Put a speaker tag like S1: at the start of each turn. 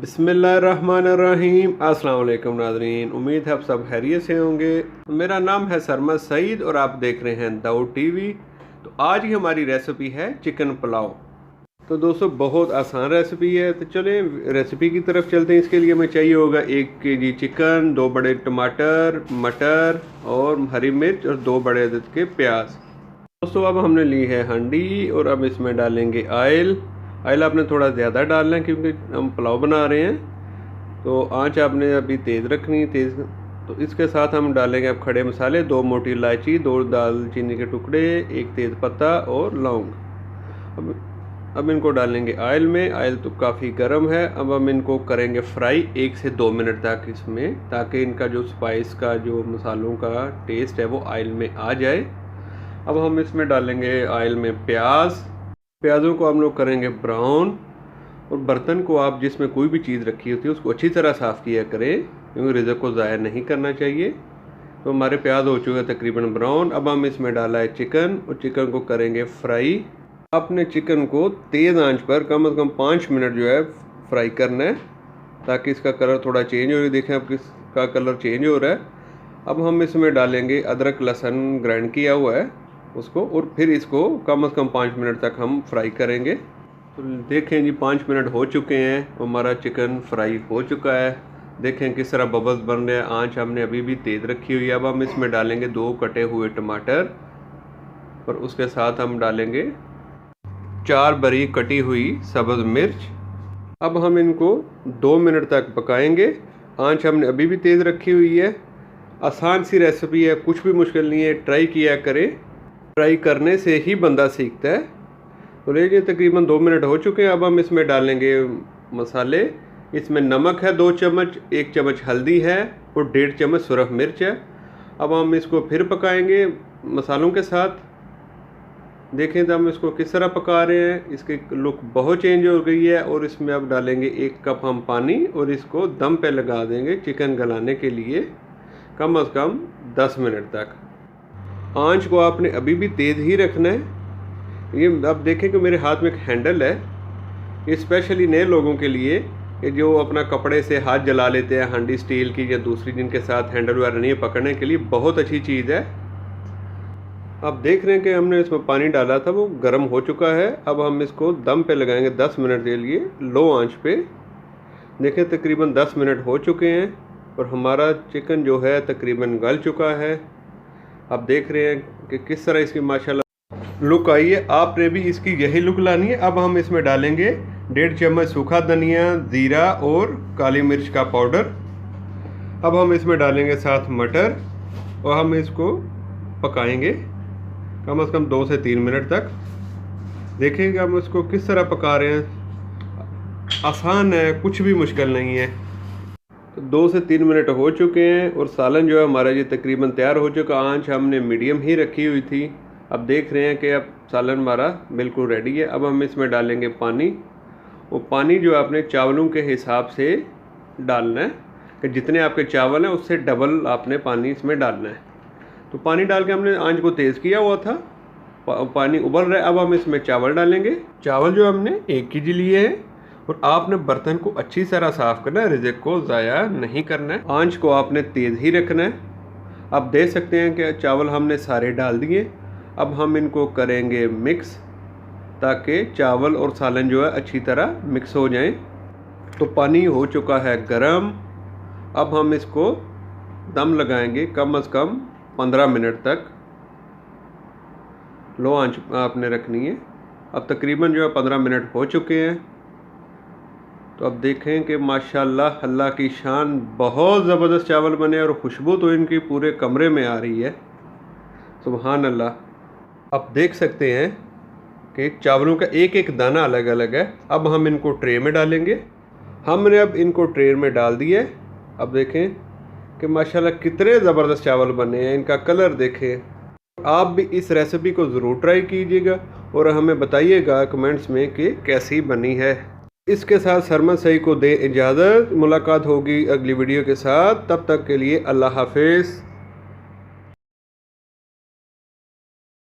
S1: बिस्मिल्लाहिर्रहमानिर्रहीम। अस्सलाम वालेकुम नाज़रीन, उम्मीद है आप सब खैरियत से होंगे। मेरा नाम है सरमद सईद और आप देख रहे हैं दाऊद टीवी। तो आज की हमारी रेसिपी है चिकन पुलाव। तो दोस्तों बहुत आसान रेसिपी है, तो चलें रेसिपी की तरफ चलते हैं। इसके लिए हमें चाहिए होगा 1 केजी चिकन, 2 बड़े टमाटर, मटर और हरी मिर्च और 2 बड़े अदद के प्याज। दोस्तों अब हमने ली है हांडी और अब इसमें डालेंगे ऑयल आपने थोड़ा ज़्यादा डालना है क्योंकि हम पुलाव बना रहे हैं। तो आंच आपने अभी तेज़ रखनी है, तेज़। तो इसके साथ हम डालेंगे अब खड़े मसाले, 2 मोटी इलायची, 2 दालचीनी के टुकड़े, 1 तेज़ पत्ता और लौंग। अब इनको डालेंगे ऑयल में। ऑयल तो काफ़ी गर्म है। अब हम इनको करेंगे फ्राई 1 से 2 मिनट तक इसमें, ताकि इनका जो स्पाइस का जो मसालों का टेस्ट है वो ऑयल में आ जाए। अब हम इसमें डालेंगे ऑयल में प्याज़ों को हम लोग करेंगे ब्राउन। और बर्तन को आप जिसमें कोई भी चीज़ रखी होती है उसको अच्छी तरह साफ़ किया करें, क्योंकि रिज़्क को ज़ाया नहीं करना चाहिए। तो हमारे प्याज हो चुके हैं तकरीबन ब्राउन। अब हम इसमें डाला है चिकन और चिकन को करेंगे फ्राई। आपने चिकन को तेज़ आंच पर कम से कम 5 मिनट जो है फ्राई करना है, ताकि इसका कलर थोड़ा चेंज हो। देखें अब किसका कलर चेंज हो रहा है। अब हम इसमें डालेंगे अदरक लहसुन ग्राइंड किया हुआ है उसको, और फिर इसको कम से कम 5 मिनट तक हम फ्राई करेंगे। तो देखें जी 5 मिनट हो चुके हैं, हमारा चिकन फ्राई हो चुका है। देखें किस तरह बबल्स बन रहे हैं। आंच हमने अभी भी तेज़ रखी हुई है। अब हम इसमें डालेंगे 2 कटे हुए टमाटर और उसके साथ हम डालेंगे 4 बारीक कटी हुई सब्ज़ मिर्च। अब हम इनको 2 मिनट तक पकाएंगे। आंच हमने अभी भी तेज़ रखी हुई है। आसान सी रेसिपी है, कुछ भी मुश्किल नहीं है, ट्राई किया करें। ट्राई करने से ही बंदा सीखता है। तो लीजिए तकरीबन 2 मिनट हो चुके हैं। अब हम इसमें डालेंगे मसाले। इसमें नमक है 2 चम्मच, 1 चम्मच हल्दी है और 1.5 चम्मच सुरख मिर्च है। अब हम इसको फिर पकाएंगे मसालों के साथ। देखें तो हम इसको किस तरह पका रहे हैं, इसकी लुक बहुत चेंज हो गई है। और इसमें अब डालेंगे 1 कप हम पानी और इसको दम पे लगा देंगे चिकन गलाने के लिए कम से कम 10 मिनट तक। आंच को आपने अभी भी तेज़ ही रखना है। ये अब देखें कि मेरे हाथ में एक हैंडल है, ये स्पेशली नए लोगों के लिए, कि जो अपना कपड़े से हाथ जला लेते हैं, हांडी स्टील की या दूसरी जिनके साथ हैंडल वगैरह नहीं है, पकड़ने के लिए बहुत अच्छी चीज़ है। अब देख रहे हैं कि हमने इसमें पानी डाला था, वो गर्म हो चुका है। अब हम इसको दम पे लगाएंगे 10 मिनट के लिए लो आंच पे। देखें तकरीबन 10 मिनट हो चुके हैं और हमारा चिकन जो है तकरीबन गल चुका है। आप देख रहे हैं कि किस तरह इसकी माशाल्लाह लुक आई है। आपने भी इसकी यही लुक लानी है। अब हम इसमें डालेंगे 1.5 चम्मच सूखा धनिया, ज़ीरा और काली मिर्च का पाउडर। अब हम इसमें डालेंगे साथ मटर और हम इसको पकाएंगे कम से कम 2 से 3 मिनट तक। देखेंगे हम इसको किस तरह पका रहे हैं। आसान है, कुछ भी मुश्किल नहीं है। तो 2 से 3 मिनट हो चुके हैं और सालन जो है हमारा ये तकरीबन तैयार हो चुका। आंच हमने मीडियम ही रखी हुई थी। अब देख रहे हैं कि अब सालन हमारा बिल्कुल रेडी है। अब हम इसमें डालेंगे पानी। वो पानी जो आपने चावलों के हिसाब से डालना है, कि जितने आपके चावल हैं उससे डबल आपने पानी इसमें डालना है। तो पानी डाल के हमने आंच को तेज़ किया हुआ था, पानी उबल रहा है। अब हम इसमें चावल डालेंगे। चावल जो हमने 1 केजी लिए हैं और आपने बर्तन को अच्छी तरह साफ़ करना है, रिज़्क को ज़ाया नहीं करना है। आंच को आपने तेज़ ही रखना है। आप देख सकते हैं कि चावल हमने सारे डाल दिए। अब हम इनको करेंगे मिक्स, ताकि चावल और सालन जो है अच्छी तरह मिक्स हो जाएं। तो पानी हो चुका है गरम। अब हम इसको दम लगाएंगे कम से कम 15 मिनट तक। लो आंच आपने रखनी है। अब तकरीबन जो है 15 मिनट हो चुके हैं। तो अब देखें कि माशाल्लाह अल्लाह की शान, बहुत ज़बरदस्त चावल बने और खुशबू तो इनकी पूरे कमरे में आ रही है। सुभान अल्लाह। आप देख सकते हैं कि चावलों का एक एक दाना अलग अलग है। अब हम इनको ट्रे में डालेंगे। हमने अब इनको ट्रे में डाल दिया। अब देखें कि माशाल्लाह कितने ज़बरदस्त चावल बने हैं। इनका कलर देखें। आप भी इस रेसिपी को ज़रूर ट्राई कीजिएगा और हमें बताइएगा कमेंट्स में कि कैसी बनी है। इसके साथ सरमद सईद को दे इजाज़त। मुलाकात होगी अगली वीडियो के साथ। तब तक के लिए अल्लाह हाफिज़।